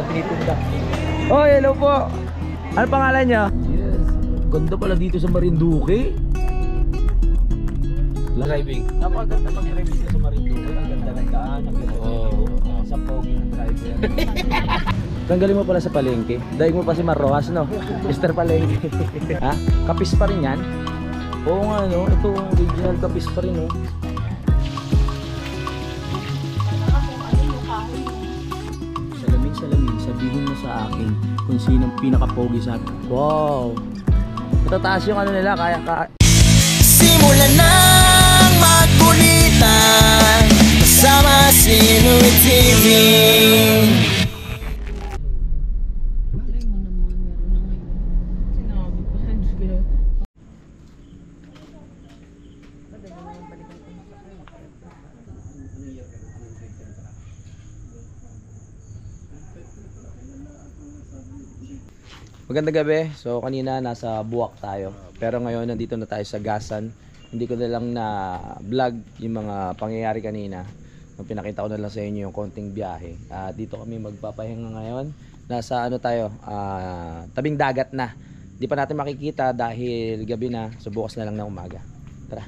tinitinda. Oh, hello po. Ano pangalan niya? Yes. Ganda pala dito sa Marinduque. Driving. Napakaganda mag-drive dito sa Marinduque. Ang ganda ng daan, ang ganda ng view. Sa pogi ng driver. Tanggalin mo pala sa palengke. Daig mo pa si Marrojas, no? Mr. Palengke. Ha? Kapis pa rin yan? Oo nga, no? Ito, original kapis pa rin, no? Salamin, sabihin mo sa akin kung sinong pinaka-pogi sa akin. Wow! Matataas yung ano nila, kaya Simulan nang magkulitan kasama si Louie TV. Magandang gabi. So kanina nasa Buwak tayo. Pero ngayon nandito na tayo sa Gasan. Hindi ko na lang na vlog yung mga pangyayari kanina. Pinakita ko na lang sa inyo yung konting biyahe. Dito kami magpapahinga ngayon. Nasa ano tayo, tabing dagat na. Hindi pa natin makikita dahil gabi na. So bukas na lang na umaga. Tara.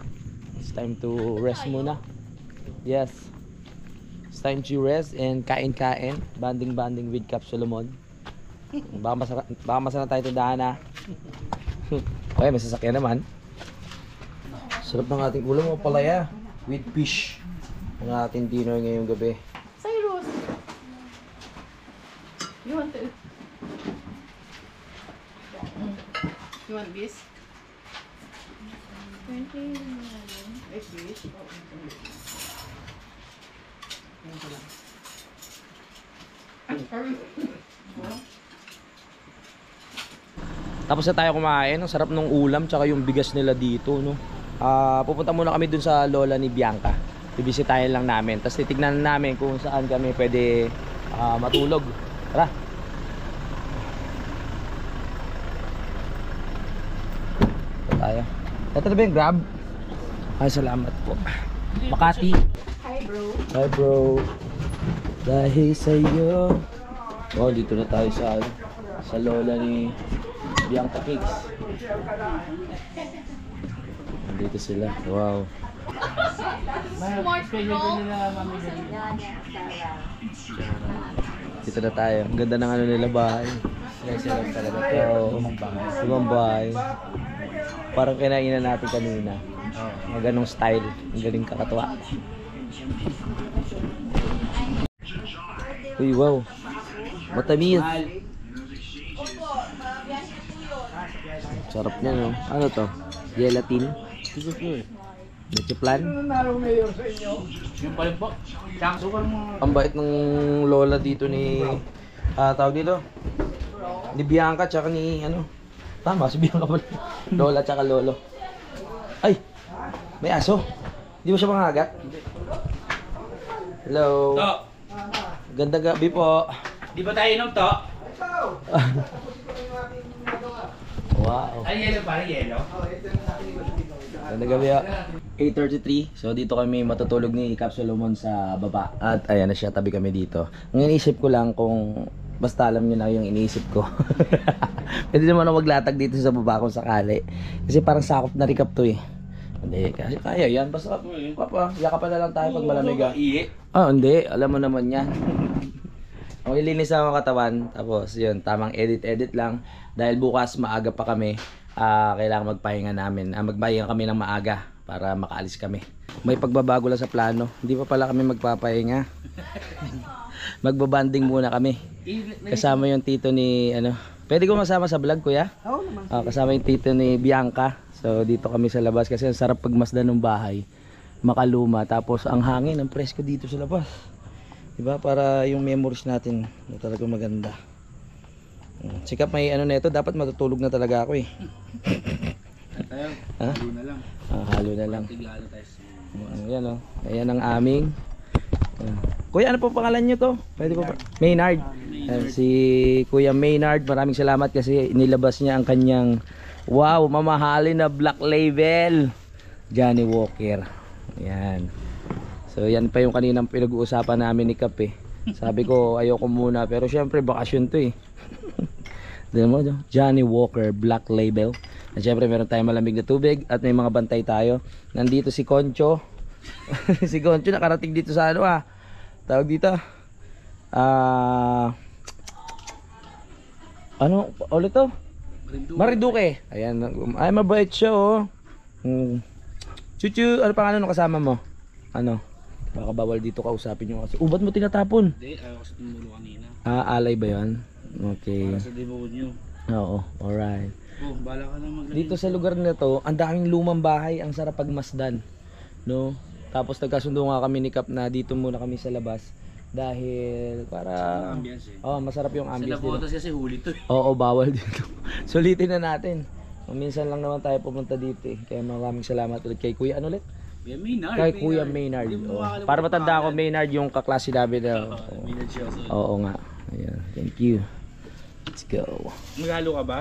It's time to rest muna. Yes. It's time to rest and kain-kain. Banding-banding with Cap Solomon. Baka masarap tayo tindahan, ha. Okay, may sasakyan naman. Sarap ng ating ulam o palaya with fish. Ang ating dinner ngayong gabi. Cyrus, you want to? You want this? 20 fish. Tapos na tayo kumain. Ang sarap ng ulam tsaka yung bigas nila dito, no. Pupunta muna kami dun sa lola ni Bianca. Bibisitahin lang namin. Tapos titignan namin kung saan kami pwede matulog. Tara. Ito tayo. Ito na ba yung Grab? Ay, salamat po. Makati. Hi bro. Hi bro. Dahil sa'yo. Oh, dito na tayo sa lola ni Bianca Cakes. Dito sila. Wow. Smart bro. Dito na tayo. Ang ganda ng ano nila bahay. Sila talaga. Lumang bahay. Parang kinainan natin kanina. Mga ganong style. Ang galing kakatuwa. Uy, wow. Matamis. Sarap niya, no? Ano to? Gelatin? Leche plan? Yung pala po, sukal mo. Ang bait ng lola dito ni... tawag dito? Ni Bianca tsaka ni... ano? Tama, si Bianca pala. Lola tsaka lolo. Ay! May aso. Hindi mo siya mangagat? Hello. To, Ganda gabi po. di ba tayo inom to? Wow. Ay, yelo pare, yelo. Ganda gabi ha. 8:33. So dito kami matutulog ni Cap Solomon sa baba. At ayan na siya, tabi kami dito. Ang iniisip ko lang kung basta alam niyo na yung iniisip ko. Pwede naman ako maglatag dito sa baba kung sakali. Kasi parang sakop na recap to eh. Hindi, kasi kaya yan. Basta papa, yakapan na lang tayo pag malamig ha. Hindi. Alam mo naman yan. Okay, linis ang katawan. Tapos yun, tamang edit lang. Dahil bukas maaga pa kami. Kailangan magpahinga namin. Magpahinga kami ng maaga para makaalis kami. May pagbabago lang sa plano. Hindi pa pala kami magpapahinga. Magbabanding muna kami. Kasama yung tito ni ano. Pwede ko masama sa vlog, kuya? Oo naman. Kasama yung tito ni Bianca. So dito kami sa labas kasi ang sarap pagmasdan ng bahay. Makaluma. Tapos ang hangin, ang presko dito sa labas. Diba? Para yung memories natin na talagang maganda. Sikap may ano na ito, dapat matutulog na talaga ako eh. Halo na lang. Halo na lang. Ayan o. Ayan ang aming. Kuya, ano po pangalan nyo to? Pwede po pa? Maynard. Si Kuya Maynard, maraming salamat kasi inilabas niya ang kanyang wow, mamahalin na black label. Johnny Walker. Ayan. So yan pa yung kaninang pinag-uusapan namin ni Cap eh. Sabi ko ayoko muna pero syempre bakasyon to eh. Diyan mo, Johnny Walker Black Label. At syempre meron tayong malamig na tubig at may mga bantay tayo. Nandito si Concho. Si Concho nakarating dito sa ano tawag dito. Ano ulit to? Marinduque. Ayan, ay mabait siya oh. Chuchu, ano pangalan ng kasama mo? Ano? Baka bawal dito kausapin yung kasi. Ba't mo tinatapon? Hindi, ayaw ko sa tumulo kanina. Alay ba 'yan? Okay. Para sa demonyo. Oo, alright. Oh, bala ka na maglagay. Dito sa lugar na to, ang daming lumang bahay, ang sarap pagmasdan. No? Tapos nagkasundo nga kami ni Kap na dito muna kami sa labas dahil para Ambience eh. masarap yung Sa ambience dito. Labotas kasi huli to eh. Oo, bawal dito. Sulitin na natin. Minsan lang naman tayo pumunta dito eh. Kaya maraming salamat ulit kay Kuya ano ulit? Kuya Maynard. Kay Kuya Maynard. Hindi mo Oh. makakalimutan Para matanda ako pangalan. Maynard yung kaklase namin na. Maynard siya. Oo nga. Ayan. Thank you. Let's go. Maghalo ka ba?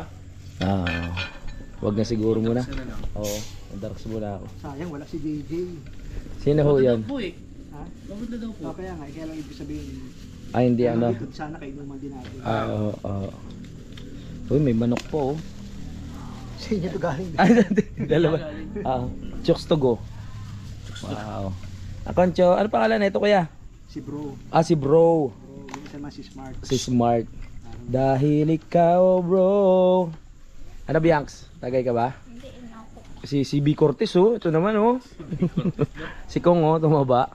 Wag na siguro muna. Isa na lang. Oo. Darks muna ako. Sayang, wala si JJ. Sino ho Maganda yan? daw po eh. Ha? Maganda daw po. Kaya nga, kaya lang ibig sabihin. Ay, hindi ano. Sana kainuman din natin. Oo. Uy, may manok po oh. Sa inyo to galing. Ay, dalawa. Chooks to go. Wow. Concho, ano pangalan na ito kuya? Si bro. Si bro. Bro, yung isa naman si Smart. Si Smart. Dahil ikaw bro. Ano Bianx? Tagay ka ba? Hindi na ako. Si B. Cortez oh. Ito naman oh. Si Kong oh, tumaba.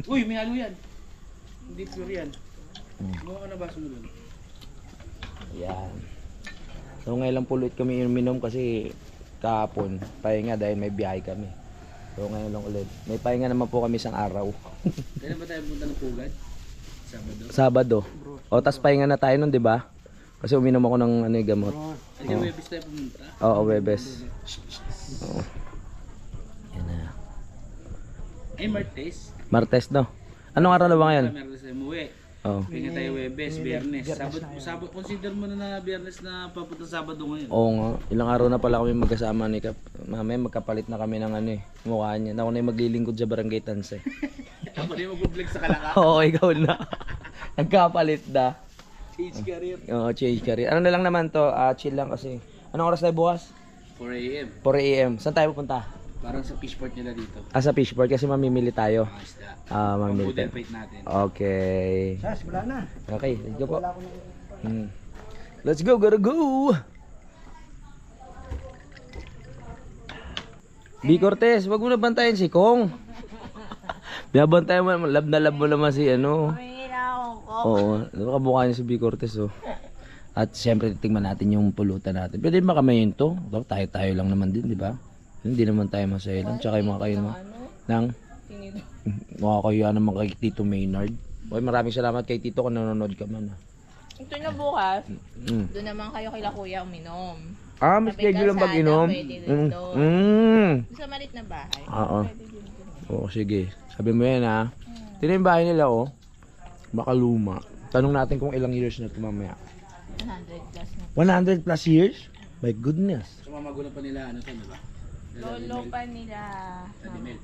Uy, may halo yan. Hindi pure yan. Gumawa ka na baso mo dun. Ayan. So ngayon lang po ulit kami uminom kasi kahapon pahinga dahil may biyahe kami. So ngayon lang ulit. May pahinga naman po kami isang araw. Kailan ba tayo punta ng Pugad? Sabado. Sabado. O tas pahinga na tayo nun, 'di ba? Kasi uminom ako ng ano, gamot. Bro, Ay, Webis tayo pumunta. Oo, Webes. Oo. Yan na. Ay, Martes. Martes no. Anong araw na ba ngayon? Martes tayo umuwi. Oo. Kaya tayo Webes, Biyernes. Sabado, consider mo na Biyernes na papunta Sabado ngayon. Oo nga. Ilang araw na pala kami magkasama ni Kap. Mamaya magkapalit na kami ng ano mukha niya. Ako na yung maglilingkod sa Barangay Tanse. Ako na yung mag-vlog sa Kalaka. Oo, ikaw na. Nagkapalit na. Change career. Oo, change career. Ano na lang naman to, chill lang kasi. Anong oras tayo bukas? 4 a.m. 4 a.m. Saan tayo pupunta? Parang sa fishport nila dito. Sa Fishport kasi mamimili tayo. Mga isda. Mamimili Model tayo. plate natin. Okay. Sas, wala na. Okay, let's go po. Wala ko na. Let's go, gotta go! B. Cortez, wag mo na bantayan si Kong. Binabantayan mo, lab na lab mo naman si ano. Oo, nakamukha niya si B. Cortez oh. At siyempre titingnan natin yung pulutan natin. Pwede ba kamayin to? Tayo-tayo lang naman din, di ba? Hindi naman tayo masaya lang. Tsaka yung mga kayo naman. Nang? Mga kayo naman kay Tito Maynard. Okay, maraming salamat kay Tito kung nanonood ka man. Ito na bukas, Mm. doon naman kayo kila kuya uminom. May schedule ang pag-inom? Pwede din doon. Doon sa malit na bahay. Oo. Pwede din doon. Oo, sige. Sabi mo yan ha. Tignan yung bahay nila oh. Baka luma. Tanong natin kung ilang years na ito mamaya. 100 plus na. 100 plus years? My goodness. So mga magulang pa nila, ano to, di ba? Lolo pa nila. Daddy Mel.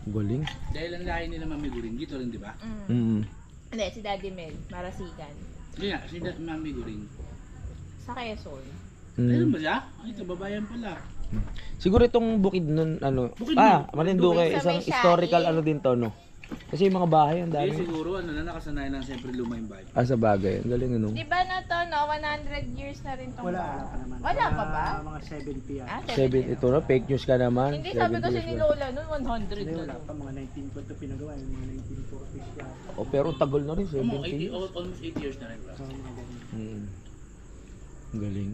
Galing. Dahil ang lahi nila mamiguring, dito rin, di ba? Hindi, si Daddy Mel, Marasigan. Hindi nga, si mamiguring. Sa Quezon. Ayun ba siya? Ay, kababayan pala. Siguro itong bukid nun, ano. Bukid nun. Marinduque. Bukid sa Isang may historical Shain. ano din to, no? Kasi yung mga bahay, ang Hindi, dami. siguro, ano na, nakasanayan lang siyempre luma yung bahay. Sa bagay. Ang galing ano. Di ba na to, no? 100 years na rin tong Wala bahay. pa naman. Wala pa ba? Mga 70 yan. 7, ito no? Fake news ka naman. Hindi, sabi 70 kasi years ni ba? Lola nun, 100 Hindi, na wala daw. pa. Mga 19 ko ito pinagawa. Yung mga 1940s yan. Oh, pero tagal na rin, 70 Almost 8 years na rin. Bro. So, mga ganun. Ang galing.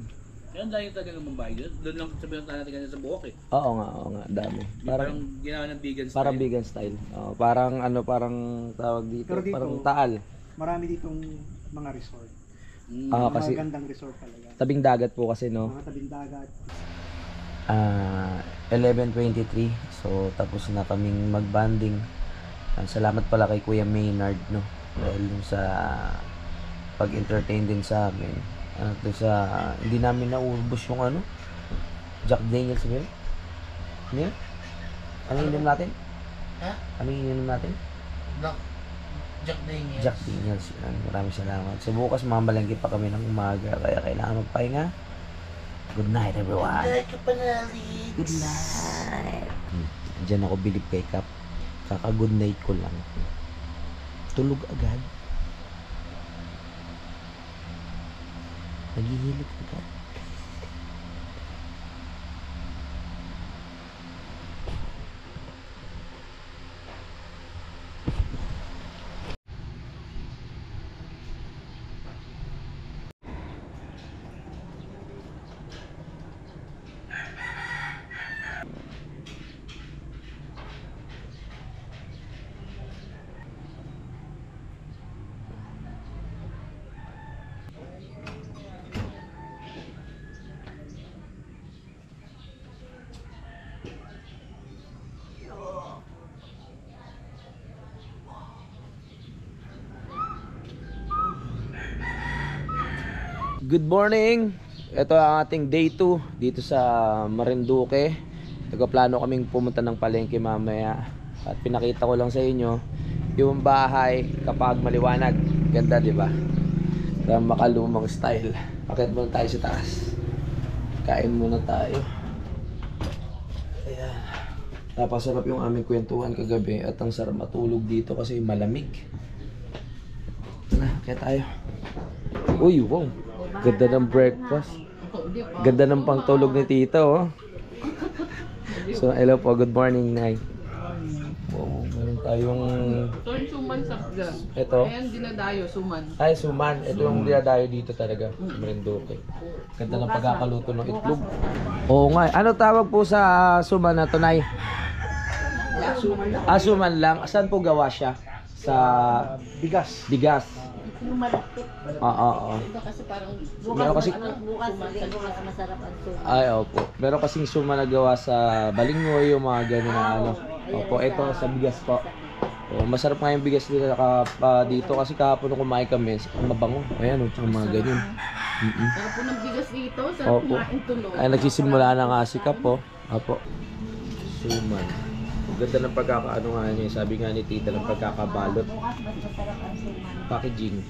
Kaya ang layo talaga ng bahay doon. Doon lang sabihin natin kanina sa buhok eh. Oo nga, dami. Parang ginawa ng vegan style. Parang vegan style. Parang ano, parang tawag dito, Pero dito, parang taal. Marami ditong mga resort. Ah, Mga kasi gandang resort talaga. tabing dagat po kasi no. Mga tabing dagat. 11:23. So tapos na kaming mag-banding. Salamat pala kay Kuya Maynard no dahil dun sa pag-entertain din sa amin. Dun sa hindi namin naubos yung ano Jack Daniels ba yun? Ano yun? Anong ininom natin? Ha? Anong ininom natin? Jack Daniels. Jack Daniels yan. Maraming salamat. So bukas mamalengke pa kami ng umaga kaya kailangan magpahinga. Good night everyone. Good night. Diyan ako bilib kay Kap. Kaka-good night ko lang. Tulog agad. Naghihilig agad. Good morning! Ito ang ating day 2 dito sa Marinduque. Nagpaplano kaming pumunta ng palengke mamaya. At pinakita ko lang sa inyo yung bahay kapag maliwanag. Ganda, di ba? Kaya makalumang style. Akit muna tayo sa taas. Kain muna tayo. Ayan. Napasarap yung aming kwentuhan kagabi at ang sarap matulog dito kasi malamig. Kaya tayo. Uy, wow! Ganda ng breakfast. Ganda ng pangtulog ni Tita, oh. So, hello po. Good morning, Nay. Wow, meron tayong... Ito yung suman sa gas. Ito. Ayan, dinadayo, suman. Ay, suman. Ito yung dinadayo dito talaga. Marinduque. Ganda ng pagkakaluto ng itlog. Oo nga. Ano tawag po sa suman na to, Nay? Suman lang. Saan po gawa siya? Sa Bigas. bigas. Yung malapit. Oo. Ito kasi parang Meron kasi... Bukas masarap ang suman. Ay, opo. Meron kasing suma na gawa sa balingoy, yung mga gano'n na ano. Opo, ito sa bigas po. Oh, masarap nga yung bigas dito, dito kasi kahapon nung kumain kami, mabango. Ayan, yung mga ganyan. sarap po ng bigas dito. Sarap Opo. kumain tuloy. Ay, nagsisimula na nga si Kap po. Opo. Suman. Ganda ng pagkakaano nga niya. Sabi nga ni Tita ng pagkakabalot. Bukas mas masarap ang suman. Packaging.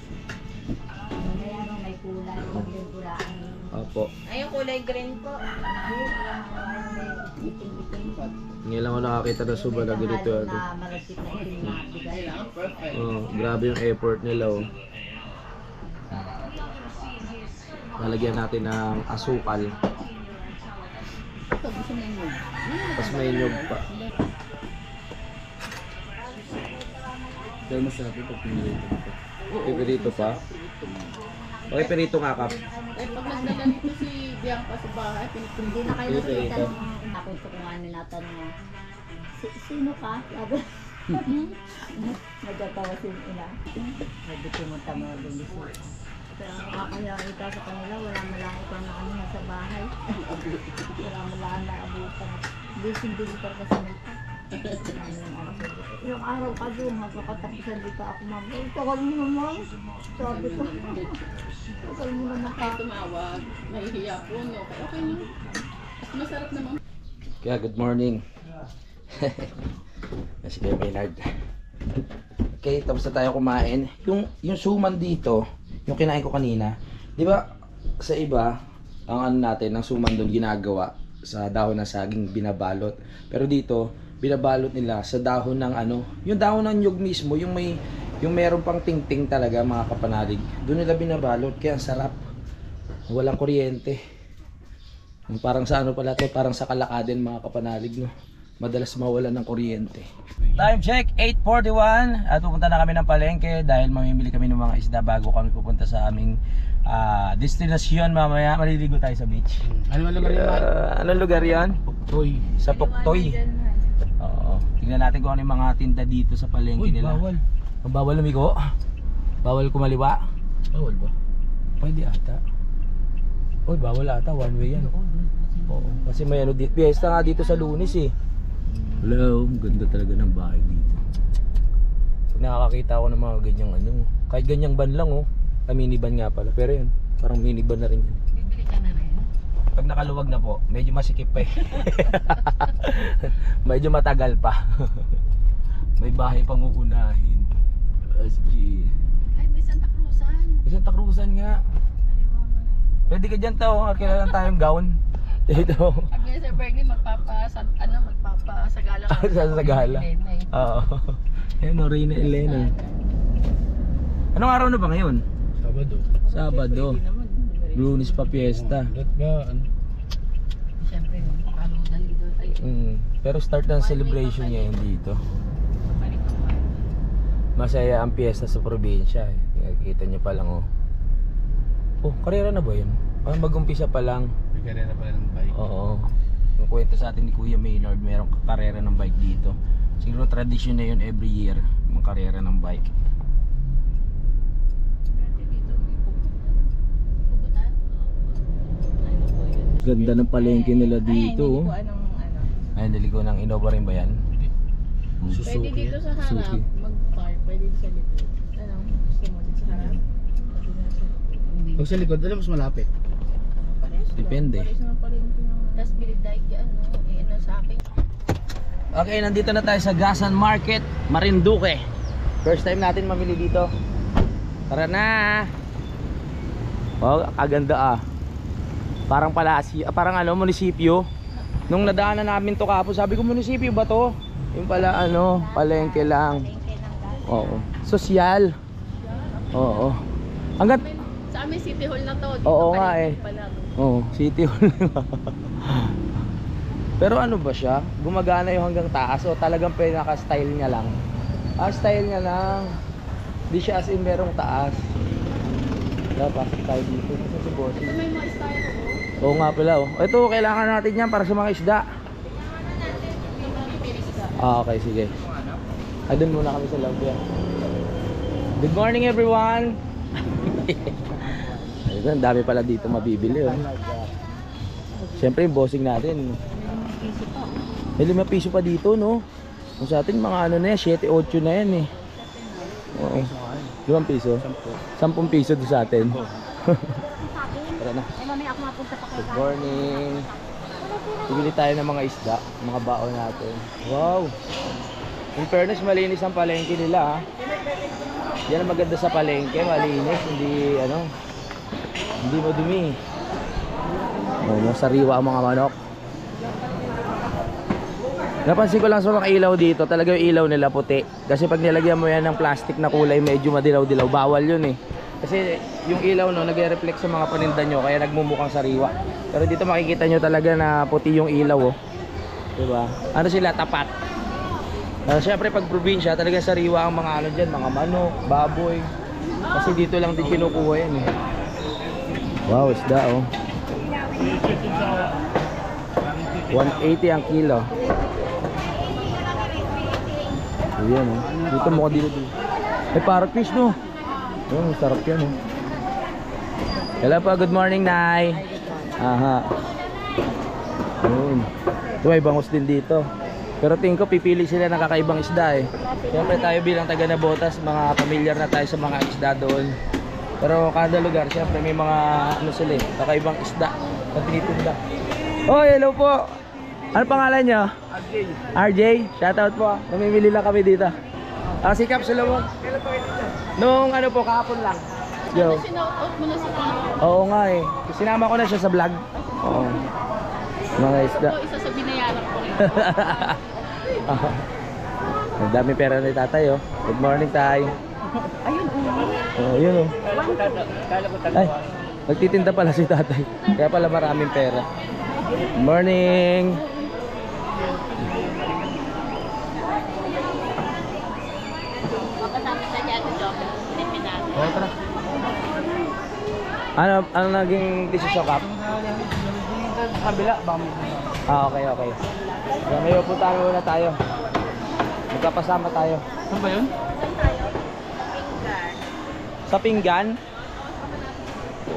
May kulay, may kulaan. Opo. Ay, yung kulay green po. Ngayon lang ako nakakita ng suman na ganito. Ano. Na malapit na itim na bigas. Kailangan perfect. Oh, grabe yung effort nila, oh. Lalagyan natin ng asukal. Ito, gusto mo yun. Tapos may nyug pa. Pero masarap ito pinilito ito. Piperito pa. Okay, perito nga, Kap. Eh, pag nagdala nito si Bianca sa bahay, Hindi na kayo Ito, nakita ito. ng nakwento ko nga natanong mo. Sino ka? Sabi. Nagkatawa si ina. Sabi pumunta mo na lumisip. Pero ang makakayakita sa kanila, wala malaki pa na kanina sa bahay. Wala malaki na abutan. Busy pa kasi nito. Yung araw ka doon, magkakatapusan dito ako, ma'am. Eh, tagal mo naman. Sabi ko. Tagal mo naman Kaya tumawag, nahihiya po, no? Okay na. Mas masarap naman. Kaya, good morning. Kasi kayo, Maynard. Okay, tapos na tayo kumain. Yung suman dito, yung kinain ko kanina, di ba, sa iba, ang ano natin, ang suman doon ginagawa sa dahon ng saging binabalot. Pero dito, binabalot nila sa dahon ng ano, yung dahon ng nyug mismo, yung meron pang tingting talaga, mga kapanalig. Doon nila binabalot, kaya ang sarap. Walang kuryente. Parang sa ano pala to, parang sa Kalakaden, mga kapanalig, no. Madalas mawalan ng kuryente. Time check, 8:41 at pupunta na kami ng palengke dahil mamimili kami ng mga isda bago kami pupunta sa aming destinasyon mamaya. Maliligo tayo sa beach. Ano naman rin man? Anong lugar yan? Puktoy. Sa Puktoy. Oo. Tingnan natin kung ano yung mga tinda dito sa palengke Uy, nila. bawal. Bawal lumigo? Bawal kumaliwa? Bawal ba? Pwede ata. Uy, bawal ata. One way yan. Oo. Kasi may ano dito. Fiesta nga dito sa Lunes eh. Hello. Ganda talaga ng bahay dito. Pag nakakakita ako ng mga ganyang ano. Kahit ganyang van lang oh. Minivan nga pala. Pero yun. Parang minivan na rin yan. Bibili ka na rin. Pag nakaluwag na po, medyo masikip pa eh. Medyo matagal pa. May bahay pang uunahin. SG. Ay, may Santa Cruzan. Santa Cruzan nga. Pwede ka dyan tao, kilala tayong gown. Dito. Sabi niya Sir Bernie, magpapasagala ka. Sa gala. Oo. Ayan o, Reyna Elena. Anong araw na ba ngayon? Sabado. Sabado. Lunes pa piyesta. Ba't ba, ano? Siyempre, kalunan dito. Ay, Pero start na ang celebration niya yun dito. Masaya ang piyesta sa probinsya eh. Kita niyo pa lang oh. Oh, karera na ba yun? Ah, mag-umpisa pa lang. May karera pala ng bike. Oo. Yung kwento sa atin ni Kuya Maynard, merong karera ng bike dito. Siguro tradition na yun every year, yung karera ng bike. Ganda ng palengke nila dito. Ay, hindi ko anong ano. Ay, naligo ng Innova rin ba yan? Pwede dito sa harap, Suzuki. mag-park. Pwede dito sa likod. Anong gusto mo dito sa harap? Pwede na sa likod. Pag sa likod, alam mas malapit. Parehas lang. Depende. Parehas naman pala yung Tapos bilid tayo dyan, no? Ano sa akin. Okay, nandito na tayo sa Gasan Market, Marinduque. First time natin mamili dito. Tara na! Wow, kaganda ah. Parang parang ano, munisipyo. Nung nadaanan namin to kapos, sabi ko munisipyo ba to? Yung pala ano, palengke lang. Oo. Sosyal. Oo. Hanggat Sa amin, City Hall na to. Dito Oo pa nga rin eh. pala. Oo, City Hall. Pero ano ba siya? Gumagana yung hanggang taas o talagang pinaka-style niya lang? Ah, style niya lang. Hindi siya as in merong taas. Pasok tayo dito. Ito si Bossy. Ito may mga style ko. Oo nga pala oh. Ito, kailangan natin yan para sa mga isda. Ah, okay, sige. Ay, dun muna kami sa lobby. Good morning everyone! Ayun, ang dami pala dito mabibili oh. Siyempre yung bossing natin. May 5 piso pa dito no. Kung sa atin mga ano na yan, 7-8 na yan eh. Oo. 5 piso? 10 piso doon sa atin. Tara na. Good morning. Bibili tayo ng mga isda, mga baon natin. Wow. In fairness, malinis ang palengke nila ha. Yan ang maganda sa palengke, malinis, hindi ano, hindi madumi. Sariwa ang mga manok. Napansin ko lang sa mga ilaw dito, talaga yung ilaw nila puti. Kasi pag nilagyan mo yan ng plastic na kulay, medyo madilaw-dilaw. Bawal yun eh. Kasi yung ilaw no, nagre-reflect sa mga paninda nyo, kaya nagmumukhang sariwa. Pero dito makikita nyo talaga na puti yung ilaw oh. Diba? Ano sila, tapat. Siyempre pag probinsya, talaga sariwa ang mga ano dyan, mga manok, baboy. Kasi dito lang din kinukuha yan eh. Wow, isda oh. 180 ang kilo. Ayan oh. Dito mo ka dito. Ay, parrot fish no. Ayun, sarap yan oh. Hello po, good morning Nay. Aha. Ayun. May bangus din dito. Pero tingin ko pipili sila ng kakaibang isda eh. Siyempre tayo bilang taga Nabotas, mga familiar na tayo sa mga isda doon. Pero kada lugar, siyempre may mga ano sila eh, kakaibang isda na tinitinda. Oh, hello po. Ano pangalan nyo? RJ. RJ? Shoutout po. Namimili lang kami dito. Si Cap Solomon. Nung ano po, kahapon lang. Yo. Sinout mo na si Tito. Oo nga eh. Sinama ko na siya sa vlog. Oo. Mga isda. Ito, isa sa binayaran ko rin. Ang dami pera ni tatay oh. Good morning tay. Ayun, Oh, yun oh. Ay, nagtitinda pala si tatay. Kaya pala maraming pera. Good morning. Makasama sa dyan, job. Oh, tara. Ano naging decision Kap? Kabila, baka Ah, okay, okay. So, may pupuntahan muna tayo. Magkapasama tayo. Saan ba yun? Sa Pinggan?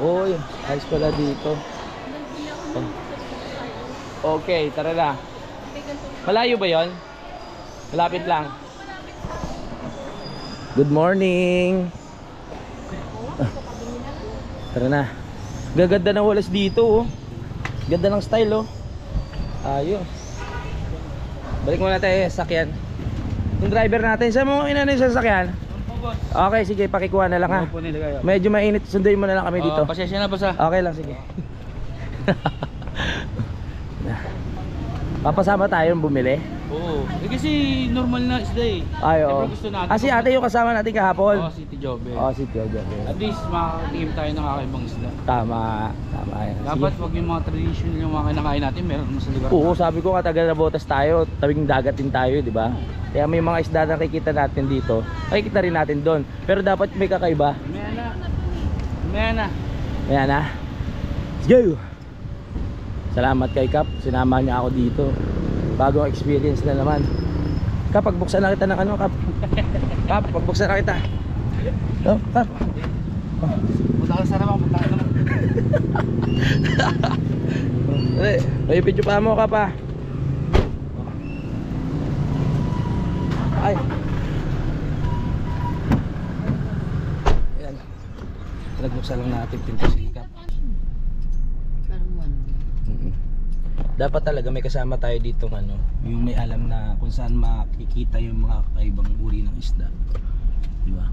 Uy, ayos pala dito. Oh. Okay, tara na. Malayo ba yon? Malapit lang. Good morning. Tara na. Gaganda ng walas dito oh. Ganda ng style oh. Ayos. Balik muna tayo sa sakyan. Yung driver natin, saan mo inano yung sasakyan? boss. Okay, sige, pakikuha na lang ha. Ano po nilagay? Medyo mainit, sunduin mo na lang kami dito. Pasensya na, boss ah. Okay lang, sige. Papasama tayo bumili. Oo. Kasi normal na isda eh. Ay, oo. Siyempre gusto natin. Ah, si ate yung kasama natin kahapon. Oo, City Jobe. Oh, si Tio Jobe. At least makakatingin tayo ng kakaibang isda. Tama, tama yan. Dapat Sige. wag yung mga traditional yung mga kinakain natin, meron naman sa lugar. Oo, sabi ko nga taga Nabotas tayo, tabing dagat din tayo, di ba? Kaya may mga isda na nakikita natin dito, nakikita rin natin doon. Pero dapat may kakaiba. Maya na. Maya na. Ayan na. Let's go! Salamat kay Kap, sinama niya ako dito. Bagong experience na naman. Kap, pagbuksan na kita ng ano, Kap. Kap, pagbuksan na kita. Oh, Kap. Punta ka sa naman, punta ka naman. May video pa mo, Kap ah. Ay. Ayan. Nagbuksan lang natin pinto si Kap. Dapat talaga may kasama tayo dito ano, yung may alam na kung saan makikita yung mga kakaibang uri ng isda. Di ba?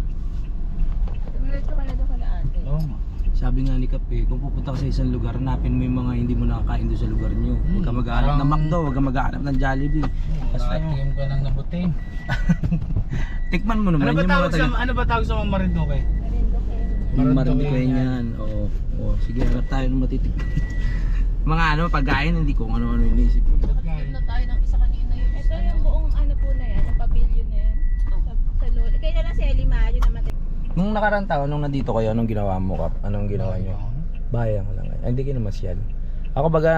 Tumiretso ka na doon ka na ate. Oo. Sabi nga ni Kap eh, kung pupunta ka sa isang lugar, hanapin mo yung mga hindi mo nakakain doon sa lugar nyo. Huwag ka maghanap ng McDo, huwag ka maghanap ng Jollibee. Basta yung Nakatingin ka ng nabuting. tikman mo naman yung mga taga. Ano ba tawag sa mga Marinduque? Yung Marinduque yan. Oo. Oo. Sige, hanap tayo ng matitikman. Mga ano, pagkain, hindi ko ano-ano inisip. Nakatid na tayo ng isa kanina yun. Ito yung buong ano po na yan, ang pavilion na yan. Sa lolo. Kaya na lang si Elima, yun namatay. Nung nakarang taon, nung nandito kayo, anong ginawa mo, Kap? Anong ginawa nyo? Bayan ko lang. Ay, hindi ka namasyal. Ako baga,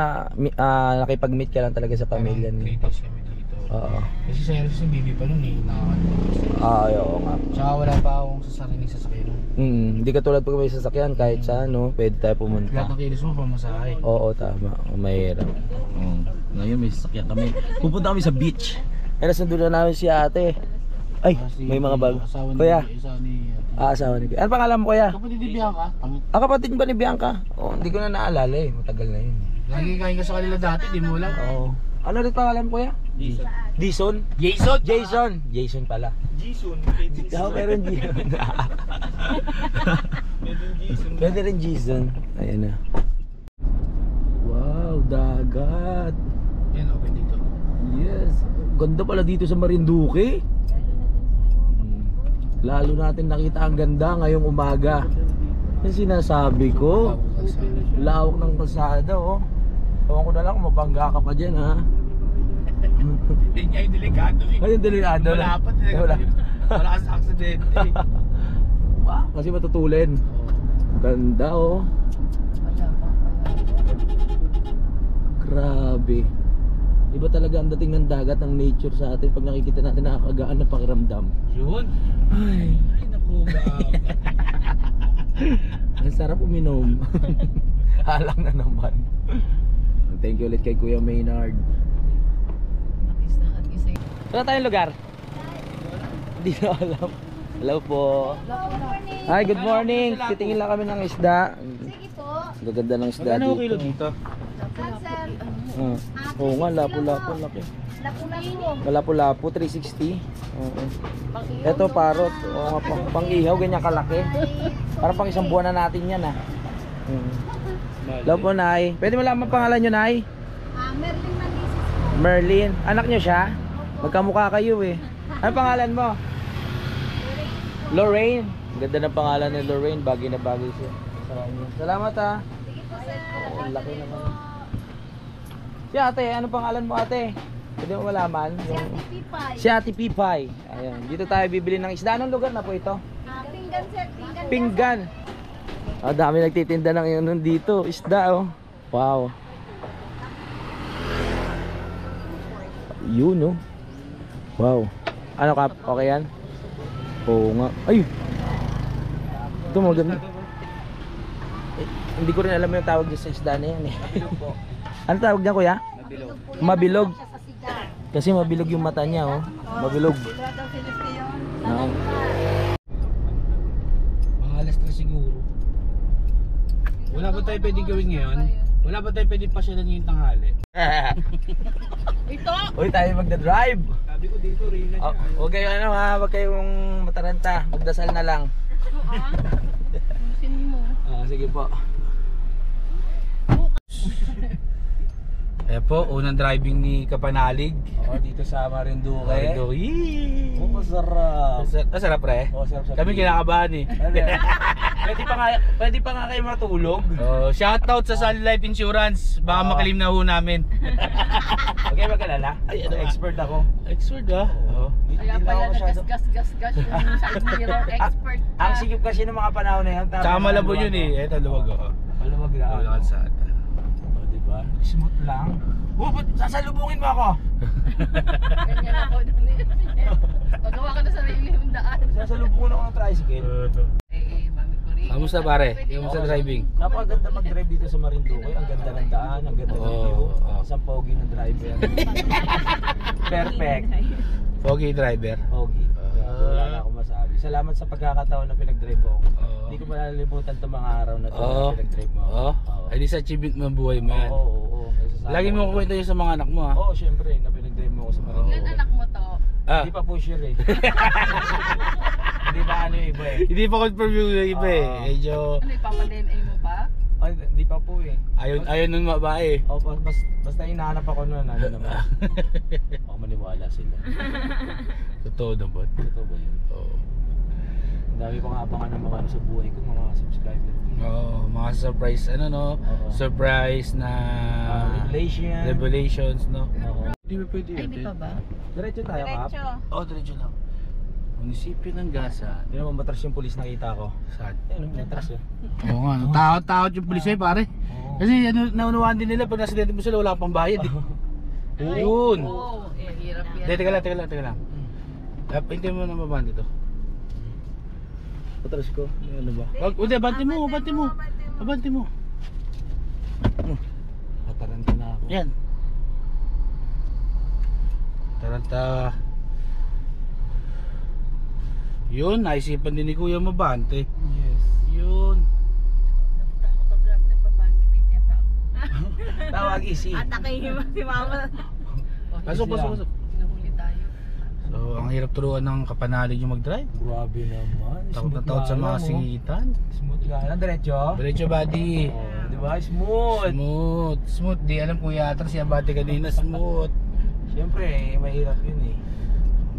nakipag-meet ka lang talaga sa pamilya niyo. Latest kami dito. Oo. Kasi sa Eros yung baby pa nun eh. Ay, oo nga. Tsaka wala pa akong sasariling sasakyan. Hindi ka tulad pag may sasakyan, kahit sa ano, pwede tayo pumunta. Lahat ng kilos mo pamasahe. Oo, tama. O, mahirap. Ngayon may sasakyan kami. Pupunta kami sa beach. Kaya nasundo na namin si ate. Ay, may mga bag. Kuya. Asawa ni Kuya. Ano pangalan mo, Kuya? Kapatid ni Bianca? Kapatid ba ni Bianca? Oh, hindi ko na naalala eh. Matagal na yun. Lagi kain ka sa kanila dati, di mo lang. Oo. Ano rin pangalan mo, Kuya? Jason. Jason? Jason! Jason! Jason pala. Jason. Oo, meron Jason. Pwede rin Jason. Ayan na. Wow, dagat. Yan, okay dito. Yes. Ganda pala dito sa Marinduque. Lalo natin nakita ang ganda ngayong umaga. Yung sinasabi ko, lawak ng kalsada oh. Ewan ko na lang kung mabangga ka pa dyan ha. Hindi niya yung delikado eh. Ayun, delikado na. Wala pa, Wala. wala kasi aksidente eh. Wow, kasi matutulin. Ganda oh. Grabe. Iba talaga ang dating ng dagat, ng nature sa atin. Pag nakikita natin, nakakagaan na pakiramdam. Yun. Ay, Ay, naku, gabi. ang sarap uminom. Halang na naman. Thank you ulit kay Kuya Maynard. Wala tayong lugar? Hindi na alam. Hello po. Hi, good morning. Titingin lang kami ng isda. Sige po. Gaganda ng isda Ano dito. kilo dito? Sir, Oo nga, lapo-lapo laki. lapu-lapu. Lapo-lapo, 360. Oo. Ito parot. Oo nga, pang-ihaw, ganyan kalaki. Parang pang isang buwan na natin yan ah. Hello po, Nay. Pwede malaman pangalan nyo, Nay? Merlin Manisis po. Merlin. Anak nyo siya? Magkamukha kayo eh. Ano pangalan mo? Lorraine. Ganda ng pangalan ni Lorraine. Bagay na bagay siya sa kanya. Salamat ah. Sige po, sir. Oo, laki naman. Si ate, ano pangalan mo ate? Pwede mo malaman? Yung... Pipay. Si Ate Pipay. Ayan. Dito tayo bibili ng isda. Anong lugar na po ito? Pinggan, sir. Pinggan. Pinggan. Ah, dami nagtitinda ng yun dito. Isda oh. Wow. Yun oh. Wow. Ano Kap? Okay yan? Oo nga. Ay! Ito maganda. Eh, hindi ko rin alam yung tawag dyan sa isda na yan eh. Ano tawag dyan kuya? Mabilog. Mabilog. Kasi mabilog yung mata niya oh. Mabilog. Oo. Mga alas 3 siguro. Wala ba tayo pwedeng gawin ngayon? Wala ba tayo pwedeng pasyalan ngayong tanghali? Ito! Uy, tayo magda-drive. Sabi Sabi ko dito, Reyna Oh, huwag kayo ano ha, huwag kayong mataranta. Magdasal na lang. Ayusin mo. Sige po. Ayan po, unang driving ni Kapanalig. Dito sa Marinduque. Marinduque. Masarap. Masarap pre. Sarap. Kami kinakabahan eh. Pwede pa nga kayo matulog. Shoutout sa Sun Life Insurance. Baka makilim na ho namin. Huwag kayo magkalala. Expert ako. Expert ah. Kaya pala nagas-gas-gas-gas yung side mirror expert ka. Ang sikip kasi ng mga panahon na yan. Tsaka malabo yun eh. Eto luwag ako. Maluwag na. Luwag sa atin. Diba? Smooth lang. Ba't sasalubungin mo ako? Ganyan ako doon eh. Pagawa ka na sa sarili mong daan. Sasalubungin ako ng tricycle. Mami ko rin. Kamusta pare? Kamusta driving? Napakaganda mag-drive dito sa Marinduque. Ang ganda ng daan, ang ganda ng view. Isang pogi ng driver. Perfect. Pogi driver. Pogi. Wala na akong masabi. Salamat sa pagkakataon na pinag-drive mo ako. Hindi ko malilimutan itong mga araw na ito na pinag-drive mo ako. Ay di sa achievement mo ang buhay mo yan. Oo. Lagi mo kukwento yun sa mga anak mo ha. Oo, syempre, na pinag-drive mo ako sa Marinduque. Ilan anak mo to? Hindi pa pusher eh. Hindi pa ano yung iba eh. Hindi pa confirm yung iba eh. Medyo Ano, ipapa-DNA mo pa? Ay, hindi pa po eh. ayaw nun babae. Oh, basta hinahanap ako noon, ano naman. Baka maniwala sila. Totoo na ba? Totoo ba yun? Oo. Ang dami pang abangan ng mga ano sa buhay ko, mga subscriber. Oo, mga surprise ano no? Oo. Surprise na Revelation. revelations no? Oo. Hindi ba pwede Ay, di pa ba? Diretso tayo, Kap. Oo, diretso lang. Munisipyo ng Gasa. Hindi naman matras yung pulis nakita ko. Saan? Ayun, matras yun. Oo nga, no? Takot yung pulis eh pare. Oo. Kasi ano, naunawaan din nila pag nasa dente mo sila wala pang bayad eh. Yun. Oo, hirap yan. Hindi, teka lang. Hintay mo na mabanda dito. Matras ko. Ano ba? Hindi, abante mo. Mataranta na ako. Yan. Taranta. Yun, naisipan din ni Kuya mabante. Yes. Yun. Natatakot ako, grabe, nagpapagpipit niya tao. Tawag easy. Atakihin mo si mama. Pasok. Hinuhuli tayo. So, ang hirap turuan ng Kapanalig yung mag-drive. Grabe naman. Takot na takot sa mga singitan. Smooth lang. Diretso? Diretso buddy. Oh, di ba? Smooth. Smooth. Di alam Kuya Atras yung bati kanina. Smooth. Siyempre, mahirap yun eh.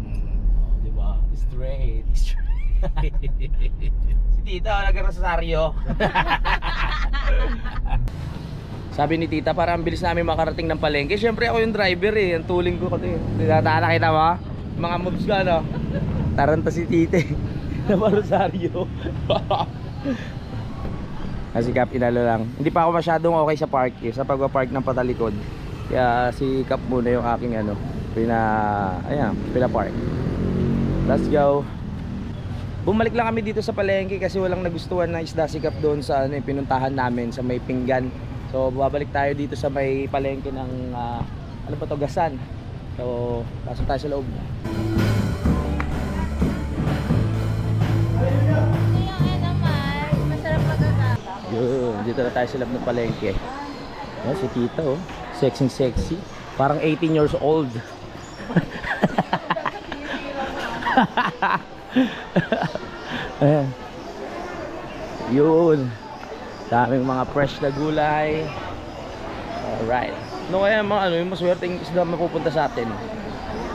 Oh, di ba? Straight. Si Tita, nag-rosaryo. Sabi ni Tita, para ang bilis namin makarating ng palengke. Siyempre ako yung driver eh. Ang tuling ko kasi. Nakita mo? Mga moves ka, no? Taranta si Tita eh. Naparosaryo. Kasi Kap, inalo lang. Hindi pa ako masyadong okay sa park eh. Sa pagpa-park ng patalikod. Kaya si Kap muna yung aking ano. Pina-park. Let's go. Bumalik lang kami dito sa palengke kasi walang nagustuhan na isda si Kap doon sa ano, pinuntahan namin sa may Pinggan. So babalik tayo dito sa may palengke ng ano ba to, Gasan. So pasok tayo sa loob. Yun, dito na tayo sa loob ng palengke. Yan, si Tita oh. Sexy. Parang 18 years old. Ayan. Yun. Daming mga fresh na gulay. Alright. No kaya mga ano, yung maswerteng isda mapupunta sa atin.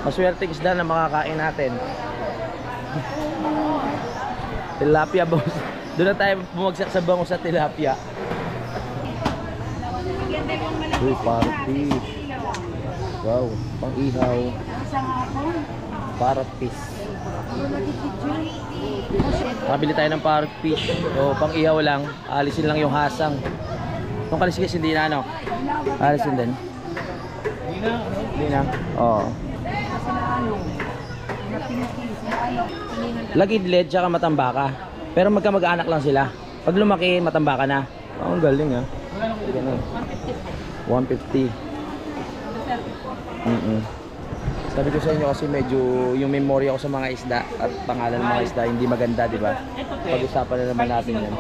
Maswerteng isda na makakain natin. Tilapia boss. Doon na tayo bumagsak sa bango sa tilapia. Uy, parrot fish. Wow, pang ihaw. Parrot fish. Makabili tayo ng parrot fish. O, pang ihaw lang. Alisin lang yung hasang. Itong kaliskis hindi na ano? Alisin din. Hindi na. Oo. Lagidled tsaka matambaka. Pero magkamag-anak lang sila. Pag lumaki, matambaka na. Oh, ang galing ha. Ganun. 150. Sabi ko sa inyo kasi medyo yung memory ako sa mga isda at pangalan ng mga isda hindi maganda, di ba? Pag-usapan na naman natin yan.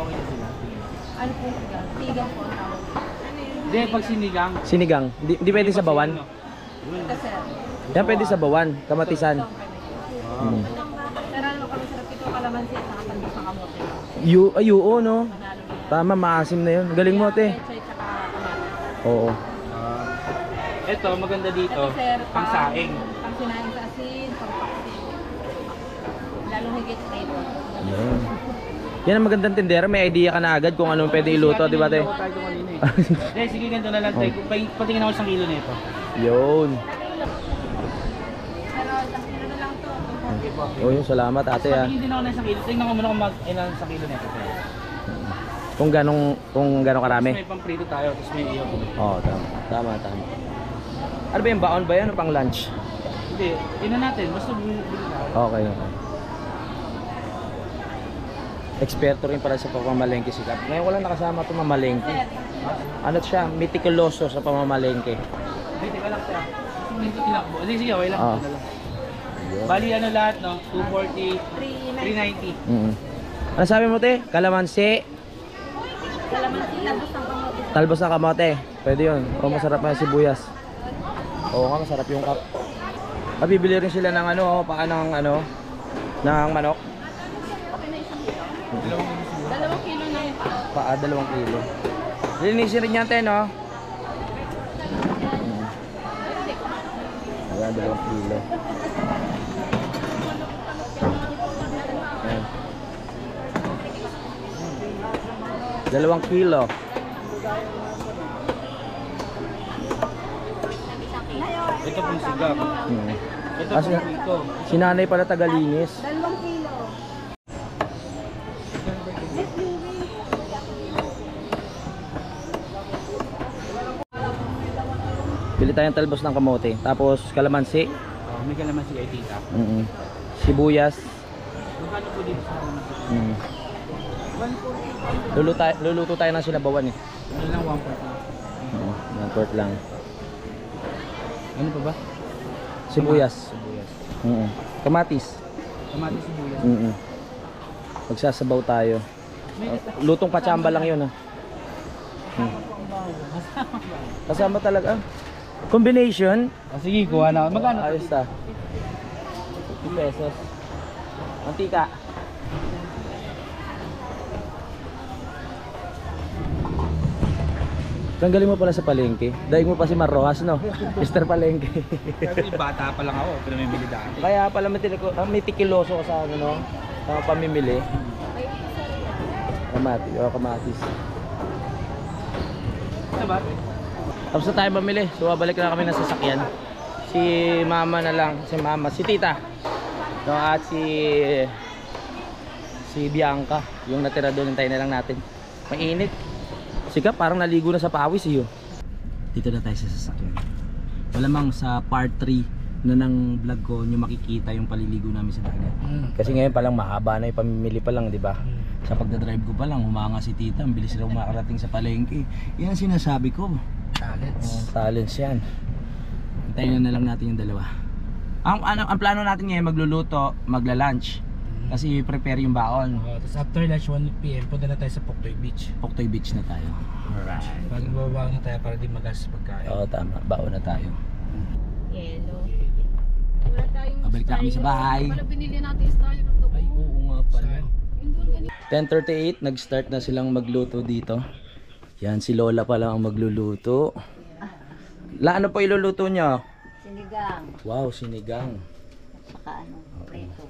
Hindi, pag sinigang. Sinigang, di pwede sa bawan? Yan pwede sa bawan, kamatisan. Mm. Pero ano kami sarap ito, kalamansi at saka talbos ng kamote. Oo, no? Tama, maasim na yun. Galing mo, ate. Pechay tsaka kamatis. Oo. Ito, maganda dito. Ito sir, Pang saing. Pang sinaing sa asin, pang paksin. Lalong higit rito. Yan. Yan ang magandang tindera. May idea ka na agad kung anong pwede iluto, di ba, te? Eh, sige, ganito na lang tayo. Patingin ako 1 kilo nito. Yun. Pero isang kilo na lang to. Oh, yun. Salamat, ate, ah. Patingin din ako ng 1 kilo. Tingnan ko muna kung ilan 1 kilo nito. Kung ganong karami. Tapos may pang-prito tayo, tapos may iyo. Oo, tama. Ano ba yung baon ba yan o pang lunch? Hindi, tingnan natin. Basta bumili tayo. Okay. Eksperto rin pala sa pamamalengke si Kap. Ngayon ko lang nakasama ito mamalengke. Ano siya? Meticuloso sa pamamalengke. Hindi, teka lang siya. Gusto mo tinakbo. Hindi, sige, okay lang. Ah. Ito na lang. Bali ano lahat, no? 240, 390. Ano sabi mo, te? Kalamansi, Kalamansi, talbos ng kamote. talbos na kamote. Pwede yun. O masarap na yung sibuyas. Oo nga, masarap yung kap. Bibili rin sila ng ano, paa ng ano, ng manok. 2 kilo na yun. Paa, 2 kilo. Linisin rin yan, te, no? Ayan, 2 kilo. Ayan. 2 kilo. Ito pong sigap. Ito Ah, pong prito. Si nanay pala tagalinis. 2 kilo. Pili tayong talbos ng kamote. Tapos kalamansi. Oh, may kalamansi kay tita. Sibuyas. Magkano po dito sa kalamansi? Luluto tayo ng sinabawan eh. Ano lang, 140. 1 quart lang. Ano pa ba? Sibuyas. Sibuyas. Kamatis. Kamatis, sibuyas. Magsasabaw tayo. Lutong kachamba lang yun, ha. Kasama talaga. Combination. Ah, sige, kuha na ako. Magkano? Ayos ta. 50 pesos. Mantika. Tanggalin mo pala sa palengke. Daig mo pa si Marrojas, no? Mr. Palengke. Kasi bata pa lang ako, pero may bili dati. Kaya pala meticuloso ko sa ano, no? Sa pamimili. Kamatis. Ano ba? Tapos na tayo mamili. So babalik na kami ng sasakyan. Si mama na lang, si tita. No, at si Bianca, yung natira doon, hintayin na lang natin. Mainit. Sika, parang naligo na sa pawis eh. Dito na tayo sa sasakyan. Malamang sa part 3 na ng vlog ko nyo makikita yung paliligo namin sa dagat. Kasi ngayon palang mahaba na yung pamimili pa lang, di ba? Sa pagdadrive ko pa lang, humanga si tita, ang bilis raw makarating sa palengke. Yan ang sinasabi ko. Talents yan. Hintayin na lang natin yung dalawa. Ang plano natin ngayon, magluluto, magla-lunch. Kasi prepare yung baon. Tapos after lunch 1 PM, punta na tayo sa Poktoy Beach. Poktoy Beach na tayo. Alright. Magbababa na tayo para di magastos pagkain. Oo, tama. Baon na tayo. Yellow. Wala tayong Pabalik na kami sa bahay. Wala binili natin yung style ng Ay, oo nga pala. Yung doon ganito. 10:38, nag-start na silang magluto dito. Yan, si Lola pala ang magluluto. Ano po iluluto nyo? Sinigang. Wow, sinigang. Saka ano, prito.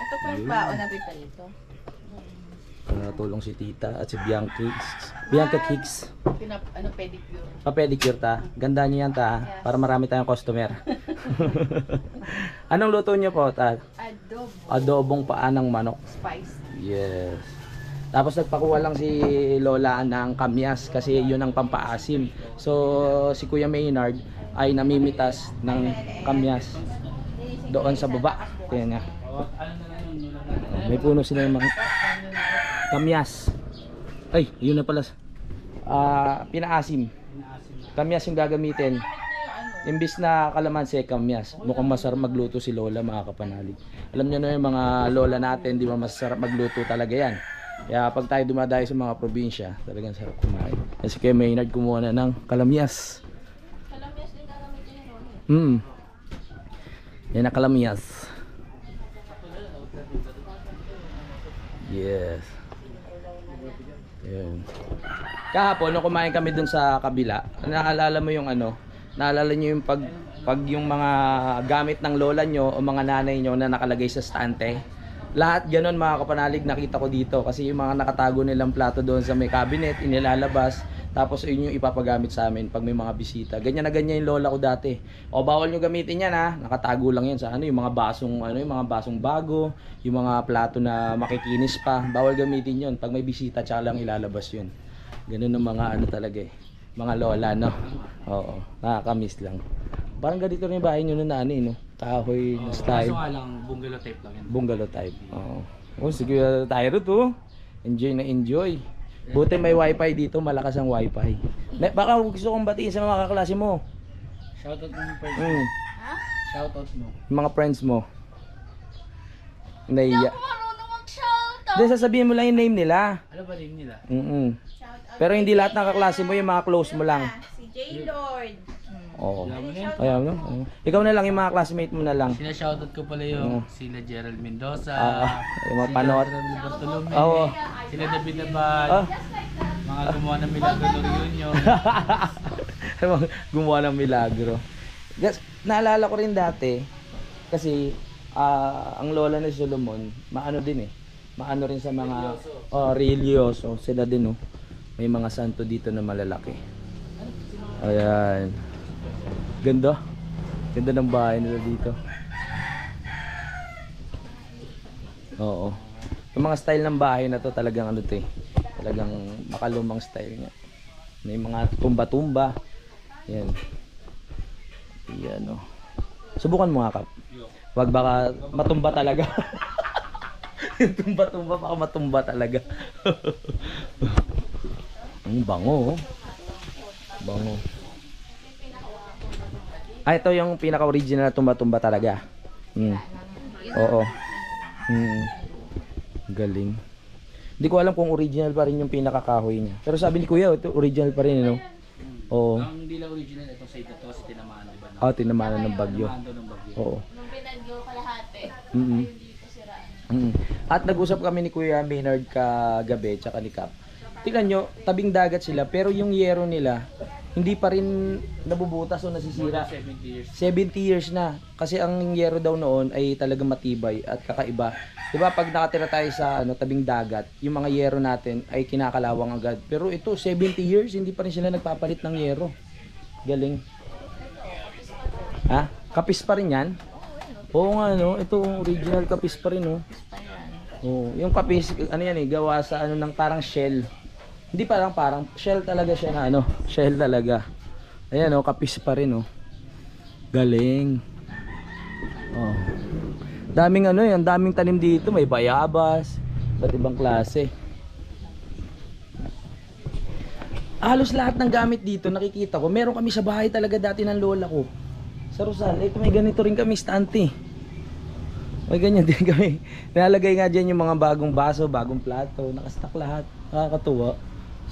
Ito pa yung baon na pipalito. Natulong si tita at si Bianca Kicks. Pedicure. Pa-pedicure ta. Ganda niyo yan ta. Para marami tayong customer. Anong luto niyo po ta? Adobo. Adobong paa ng manok. Spice. Yes. Tapos nagpakuha lang si Lola ng kamyas kasi yun ang pampaasim. So si Kuya Maynard ay namimitas ng kamyas doon sa baba. Kaya nga. May puno sila ng mga kamyas. Ay, yun na pala. Pinaasim. Kamyas yung gagamitin. Imbis na kalamansi, kamyas. Mukhang masarap magluto si Lola, mga kapanalig. Alam niyo na yung mga lola natin, di ba masarap magluto talaga yan. Kaya pag tayo dumadayo sa mga probinsya, talagang sarap kumain. Kasi kay Maynard kumuha na ng kalamyas. Kalamyas din gagamitin Yan na Kalamyas. Yes. Yan. Kahapon, nung kumain kami dun sa kabila, naalala mo yung ano, naalala nyo yung pag yung mga gamit ng lola nyo o mga nanay nyo na nakalagay sa stante. Lahat ganun mga kapanalig nakita ko dito kasi yung mga nakatago nilang plato doon sa may cabinet, inilalabas. Tapos yun yung ipapagamit sa amin pag may mga bisita. Ganyan na ganyan yung lola ko dati. O bawal nyo gamitin yan ha. Nakatago lang yan sa ano, yung mga basong bago, yung mga plato na makikinis pa. Bawal gamitin yun. Pag may bisita, tsaka lang ilalabas yun. Ganun ang mga ano talaga eh. Mga lola, no? Oo. Nakakamiss lang. Parang ganito rin yung bahay nyo na ano eh, no? Kahoy na style. Kaso nga lang, bungalow type lang yan. Bungalow type. Oo. Oh, sige tayo rito. Enjoy na enjoy. Buti may wifi dito, malakas ang wifi. Baka gusto kong batiin sa mga kaklase mo. Shoutout mo yung friends mo. Mm. Shoutout mo. Yung mga friends mo. Naiya. Marunong mag-shoutout. Hindi, sasabihin mo lang yung name nila. Ano ba name nila? Pero hindi lahat ng kaklase mo, yung mga close mo lang. Si J. Lord. Oo. Alam mo na yun? Ayan no? Oo. Ikaw na lang, yung mga classmate mo na lang. Sina-shoutout ko pala yung sila Gerald Mendoza, Yung mga panot. Sila Bartolome, Oo. sila David Abad, Ah. mga gumawa ng Milagro ng Reunion. Gumawa ng milagro. Naalala ko rin dati, kasi ang lola ni Solomon, maano din eh. Maano rin sa mga religyoso. Sila din oh. May mga santo dito na malalaki. Ayan. Ganda. Ganda ng bahay nila dito. Oo. Yung mga style ng bahay na to talagang ano to eh. Talagang makalumang style niya. May mga tumba-tumba. Yan. Yan oh. Subukan mo nga, Kap. Wag baka matumba talaga. Yung tumba-tumba baka matumba talaga. Ang bango oh. Bango. Ito yung pinaka-original na tumba-tumba talaga. Oo. Galing. Hindi ko alam kung original pa rin yung pinaka-kahoy niya. Pero sabi ni Kuya, ito original pa rin, no? Oo. Ang hindi lang original, itong side na to, si tinamaan ba? Oh, tinamanan ng bagyo. Tinamaan daw ng bagyo. Oo. Nung pinagyo kalahati, Mm-mm. dito siraan. At nag-usap kami ni Kuya Maynard kagabi, tsaka ni Kap. Tingnan nyo, tabing dagat sila, pero yung yero nila, hindi pa rin nabubutas o nasisira. 70 years. 70 years na. Kasi ang yero daw noon ay talagang matibay at kakaiba. 'Di ba pag nakatira tayo sa tabing dagat, yung mga yero natin ay kinakalawang agad. Pero ito 70 years hindi pa rin sila nagpapalit ng yero. Galing. Ha? Kapis pa rin 'yan? Oo nga no, ito original kapis pa rin no. Oh, yung kapis ano yan eh, gawa sa ano ng parang shell. Hindi parang shell talaga siya na ano, shell talaga. Ayan oh, kapis pa rin oh. Galing. Oh. Daming ano yan, daming tanim dito, may bayabas, iba't ibang klase. Halos lahat ng gamit dito nakikita ko. Meron kami sa bahay talaga dati ng lola ko. Sa Rosal, ito may ganito rin kami stante. May ganyan din kami. Nalagay nga dyan yung mga bagong baso, bagong plato, nakastock lahat. Nakakatuwa.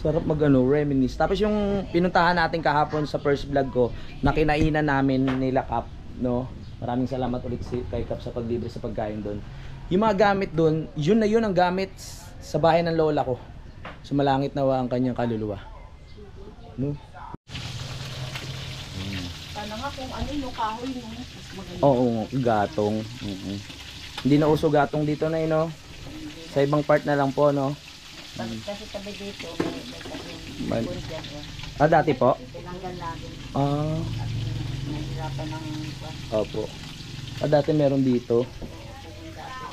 Sarap reminisce. Tapos yung pinuntahan natin kahapon sa first vlog ko, na kinainan namin nila Kap, no? Maraming salamat ulit kay Kap sa paglibre sa pagkain doon. Yung mga gamit doon, yun na yun ang gamit sa bahay ng lola ko. Sumalangit nawa ang kanyang kaluluwa. No? Sana nga kung ano yung kahoy mo, mas maganda. Oo, gatong. Hindi na uso gatong dito na no? Sa ibang part na lang po, no? Kasi tabi dito, Mal- may dyan. Dati po? Tinanggal namin. Nahirapan ng Opo. Dati meron dito.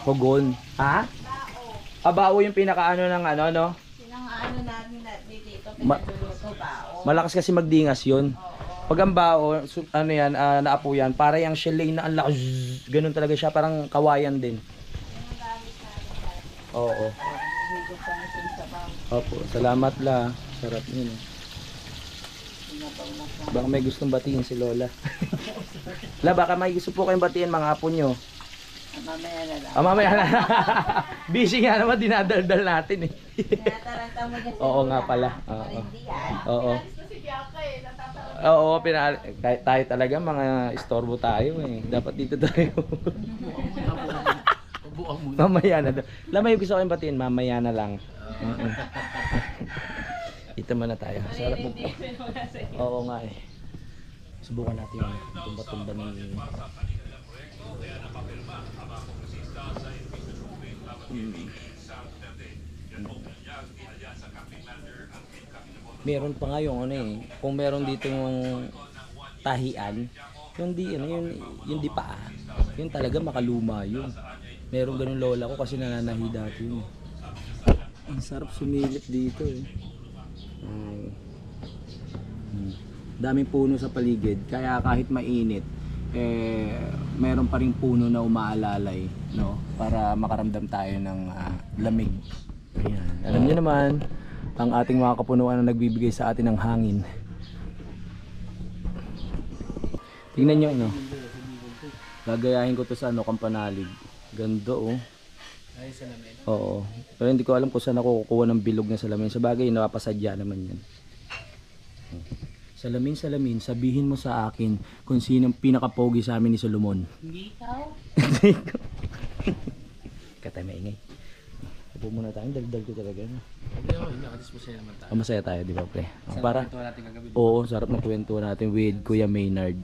Pugon. Ha? Bao yung pinakaano ng ano, no? Sinang namin dito, Ma- pinagluto bao. Malakas kasi magdingas yun. Pag ang bao, ano yan, naapo yan, para yung shell na ang lakas. Ganun talaga siya, parang kawayan din. Oo. Opo, salamat la. Sarap yun. Baka may gustong batiin si Lola. La, baka may gusto po kayong batiin mga apo nyo. Mamaya na lang. Mamaya na. Busy nga naman, dinadaldal natin eh. Tinataranta mo dyan sa Oo nga pala. Oo. Hindi yan. Oo. Piyaka eh, natatawa. Oo, kahit tayo talaga mga istorbo tayo eh. Dapat dito tayo. Buang muna. Mamaya na daw. Lamay gusto ko yung batiin, mamaya na lang. Ito muna tayo. Sarap mo. Oo nga eh. Subukan natin yung tumba-tumba ni... Meron pa nga yung ano eh. Kung meron dito yung tahian, yung di ano yung di paa. Yun talaga makaluma yun. Meron ganun lola ko kasi nananahi dati yun. Ang sarap sumilip dito eh. Ay. Daming puno sa paligid kaya kahit mainit meron pa ring puno na umaalalay, no? Para makaramdam tayo ng lamig. Ayan. Alam niyo naman ang ating mga kapunuan na nagbibigay sa atin ng hangin. Tingnan niyo no. Gagayahin ko to sa Kampanalig. Ganda oh. Ay, salamin. Oo. Pero hindi ko alam kung saan ako kukuha ng bilog na salamin. Sa bagay, napapasadya naman yan. Salamin, sabihin mo sa akin kung sinong pinakapogi sa amin ni Solomon. Hindi ikaw? Katay maingay. Upo muna tayo, daldal ko talaga. No? Hindi ako, hindi ako. Masaya naman tayo. Masaya tayo, di ba pre? Sarap Para, ito natin kagabi. oo, sarap ng kwento natin with Kuya Maynard.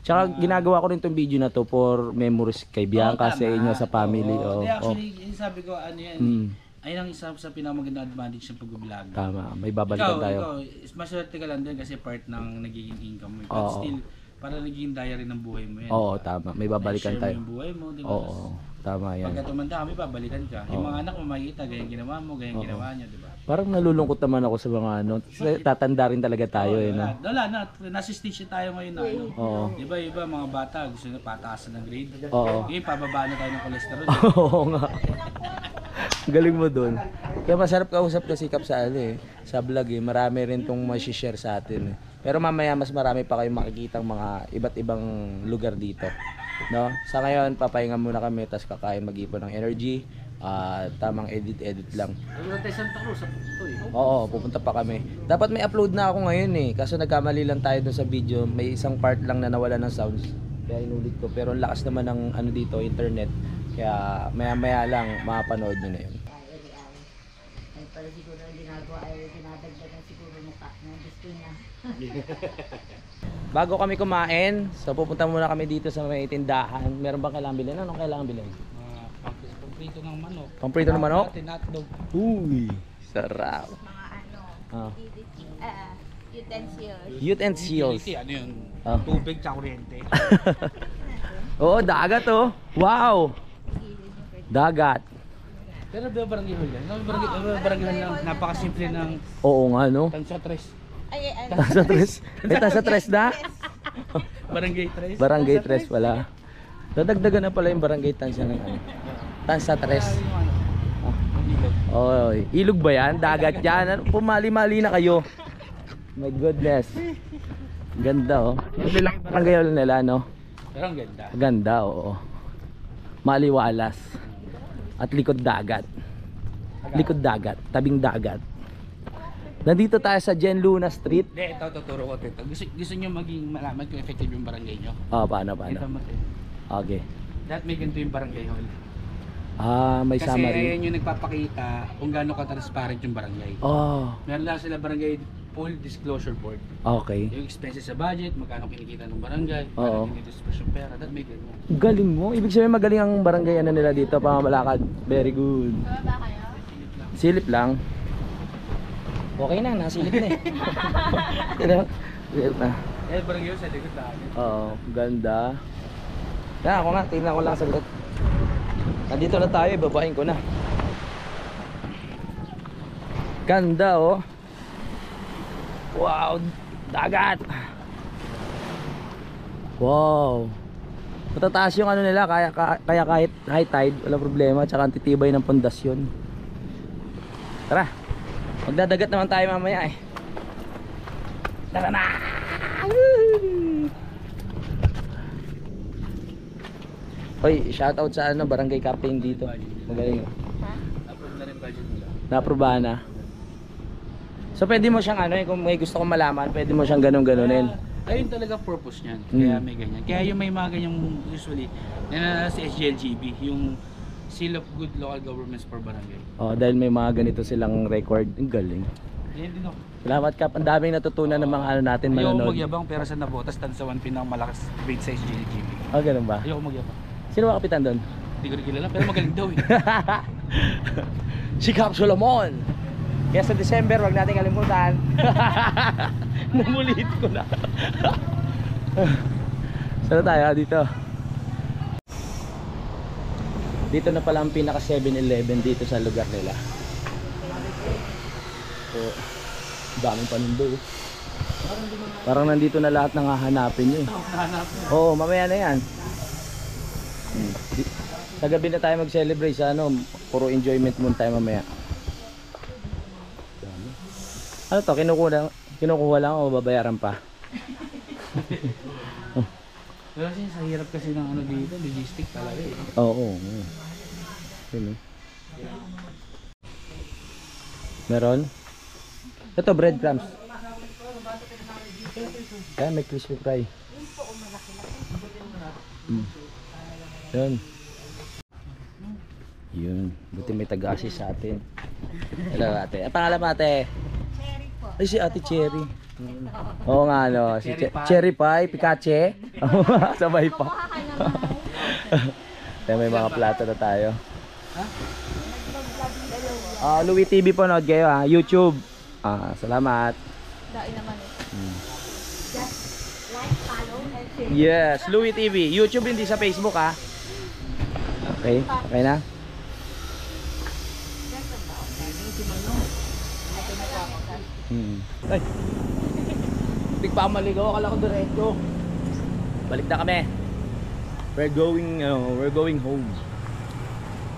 Tsaka ginagawa ko rin itong video na to for memories kay Bianca sa inyo, sa family. Oo, Actually, yung sabi ko, ano yan, ayun ang isa sa pinakamagandang advantage ng pag-vlog. Tama, may babalikan tayo. Ikaw, maswerte ka lang din kasi part ng nagiging income mo. But Oo. still, para nagiging diary ng buhay mo yan. Oo, tama, may babalikan Na-share tayo. mo yung buhay mo, di ba? Oo, tama yan. Pagka tumanda kami, babalikan ka. Yung mga anak mo makikita, ganyan ginawa mo, ganyan ginawa niya, di ba? Parang nalulungkot naman ako sa mga ano, tatanda rin talaga tayo eh, no? Wala na, nasa stage na tayo ngayon na ano. Oo. Di ba, iba mga bata, gusto na pataasan ng grade. Oo. Ngayon, pababa na tayo ng cholesterol. Oo nga. Galing mo doon. Kaya masarap kausap kasi Kap sa ano eh, sa vlog eh. Marami rin tong ma-share sa atin eh. Pero mamaya mas marami pa kayong makikitang mga iba't ibang lugar dito. No? Sa ngayon, papahinga muna kami, tapos kakain mag-ipon ng energy. Tamang edit lang. Ano tayo Santa Cruz, ito eh. Oo, pupunta pa kami. Dapat may upload na ako ngayon eh. Kaso nagkamali lang tayo dun sa video. May isang part lang na nawala ng sounds. Kaya inulit ko. Pero ang lakas naman ng ano dito, internet. Kaya maya-maya lang mapanood nyo na yun. Ay, pala siguro ang ginagawa ay dinadagdagan siguro mukha ng gusto niya. Bago kami kumain, so pupunta muna kami dito sa may tindahan. Meron bang kailangan bilhin? Anong kailangan bilhin? Pamprito ng manok. Pamprito ng manok? Hotdog. Uy, sarap. Mga ano, Ah. utensils. Utensils. Utility, ano yun? Ah. Tubig sa kuryente. Oo, dagat oh. Wow! Dagat. Pero ba barangay hall yan? Barangay hall lang, napakasimple ng Oo nga no. Tansa Tres. Ay, ano? Tasa tres. May tasa tres na? Barangay Tres. Barangay tres pala. Dadagdagan na pala yung barangay Tansa ng ano. Tansa tres. Oh, ilog ba yan? Dagat yan? Ano, pumali-mali na kayo. My goodness. Ganda oh. Ang gayon nila no. Pero ang ganda. Ganda oo. Maliwalas. At likod dagat. Likod dagat, tabing dagat. Nandito tayo sa Jen Luna Street. Hindi, ito tuturo ko ito. Gusto nyo maging malaman kung effective yung barangay nyo? Paano? Ito mo ito. Okay. Dapat may ganito yung barangay hall. May Kasi summary. ayan yung nagpapakita kung gaano ka-transparent yung barangay. Oh, Meron lang sila barangay full disclosure board. okay. Yung expenses sa budget, magkano kinikita ng barangay, Oo. magkano kinikita yung pera, that may ganun. Galing mo. Ibig sabihin magaling ang barangay ano nila dito, pamamalakad. Very good. Baba kayo? Silip lang. Okay na, nasilip na eh. Silip na. Eh, barangay yun sa likod lang. Oo, ganda. Yan, ako nga, tingnan ko lang saglit. Nandito na tayo, babahin ko na. Ganda oh. Wow, dagat. Wow. Matataas yung ano nila, kaya kahit high tide, walang problema, tsaka ang titibay ng pundasyon. Tara. Magdadagat naman tayo mamaya eh. Tara na. Hoy, shoutout sa ano, barangay captain dito. Magaling. Approve na rin budget nila. Naaprubahan na. So pwede mo siyang ano, kung may gusto kong malaman, pwede mo siyang ganun-ganunin. Ayun talaga purpose niyan. Mm. Kaya may ganyan. Kaya yung may mga ganyang usually, yan sa SGLGB, yung Seal of Good Local Governments for Barangay. Oh, dahil may mga ganito silang record. Ang galing. Yan din ako. Salamat Kap. Ang daming natutunan ng mga ano natin Ayoko manonood. magyabang pero sa nabotas tansawan pinakamalakas grade sa SGLGB. Oh, ganun ba? Ayoko magyabang. Sino ba kapitan doon? Hindi ko rin kilala pero magaling daw eh. Si Cap Solomon. Kaya sa December, wag natin kalimutan. Namulit ko na. Saan tayo dito? Dito na pala ang pinaka 7-Eleven dito sa lugar nila. So, daming panundo. Parang nandito na lahat ng hahanapin nyo eh. Oo, mamaya na yan. Sa gabi na tayo mag-celebrate sa ano, puro enjoyment muna tayo mamaya. Ano to, kinukuha lang o babayaran pa? Pero kasi sa hirap kasi ng ano dito, logistic talaga eh. Oo. Yun eh. Meron? Ito, breadcrumbs. Kaya may crispy fry. Yun. Yun. Buti may taga-assist sa atin. Hello ate. Ang pangalan mo ate? Cherry po. Ay si ate Cherry. Oo nga no. Si Cherry Pie. Pikache. Sabay pa. Kaya may mga plato na tayo. Louie TV po nood kayo ha. YouTube. Salamat. Dahil naman ito. Yes, Louie TV. YouTube hindi sa Facebook ha. Okay, okay na. Ay. Hindi pa maligaw, akala ko diretso. Balik na kami. We're going home.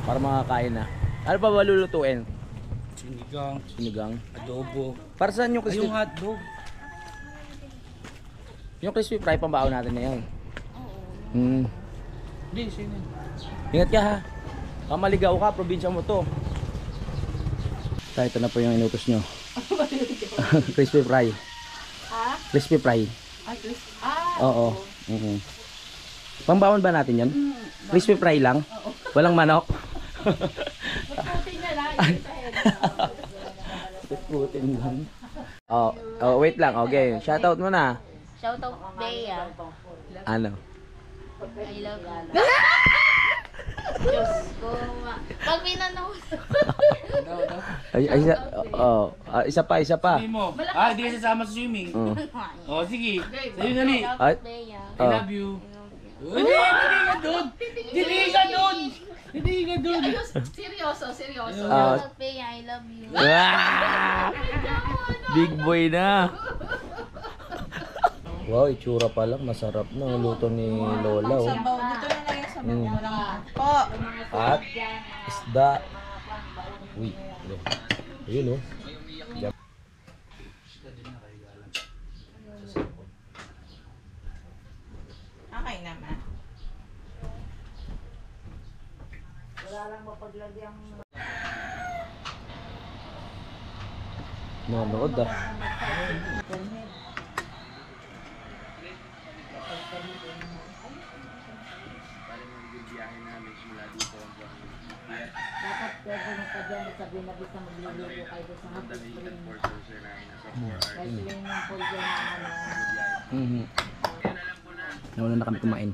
Para makakain na. Ano pa ba lulutuin? Sinigang. Adobo. Para saan yung Ay, crispy? yung hotdog. Yung crispy fry pambaon natin na yan. Hindi, sino yun? Ingat ka ha. Kamaligaw ka, probinsya mo to. Ito na po yung inutos nyo. Crispy fry. Ha? Crispy fry. Oo. Pambaon ba natin yan? Crispy fry lang? Walang manok? Putin na lang. Putin lang. Wait lang. Okay, shoutout mo na. Shoutout Bea. Ano? I love you. Diyos ko. Pag minanong. Isa pa. Sabi mo. Hindi ka sasama sa swimming. Sige. Sa'yo na ni. Shoutout Bea. I love you. Hindi ka doon. Hindi ka doon. Hindi ka doon. Seryoso. Shoutout Bea. I love you. Big boy na. Wow, itsura pa lang. Masarap na ang luto ni Lola. Oh. Sabaw, dito na lang yung sabaw. Walang po. At isda. Uy. Ayun oh. Okay naman. Nanood ah. Dapat pwede mo pa dyan sabi na bisa magluluto kayo sa hapon spring. Dahil swimming pool dyan na ano. Nauna na kami kumain.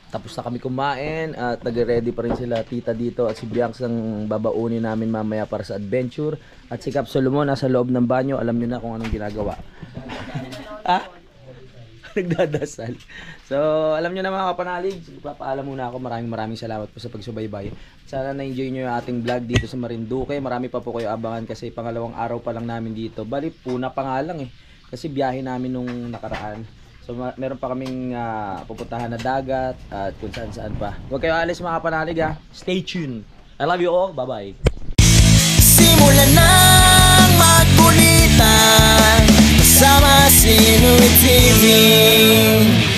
Tapos na kami kumain at nag-ready pa rin sila tita dito at si Bianx ang babaunin namin mamaya para sa adventure. At si Cap Solomon nasa loob ng banyo, alam nyo na kung anong ginagawa. Nagdadasal. So alam nyo na mga kapanalig, papaalam muna ako. Maraming salamat po sa pagsubaybay. Sana na-enjoy nyo yung ating vlog dito sa Marinduque. Marami pa po kayo abangan kasi pangalawang araw pa lang namin dito. Bali puna pa nga lang eh, kasi biyahe namin nung nakaraan. So meron pa kaming pupuntahan na dagat at kung saan pa. Huwag kayo alis mga kapanalig ha. Stay tuned. I love you all. Bye bye. Simulan na Kasama si Inuit TV.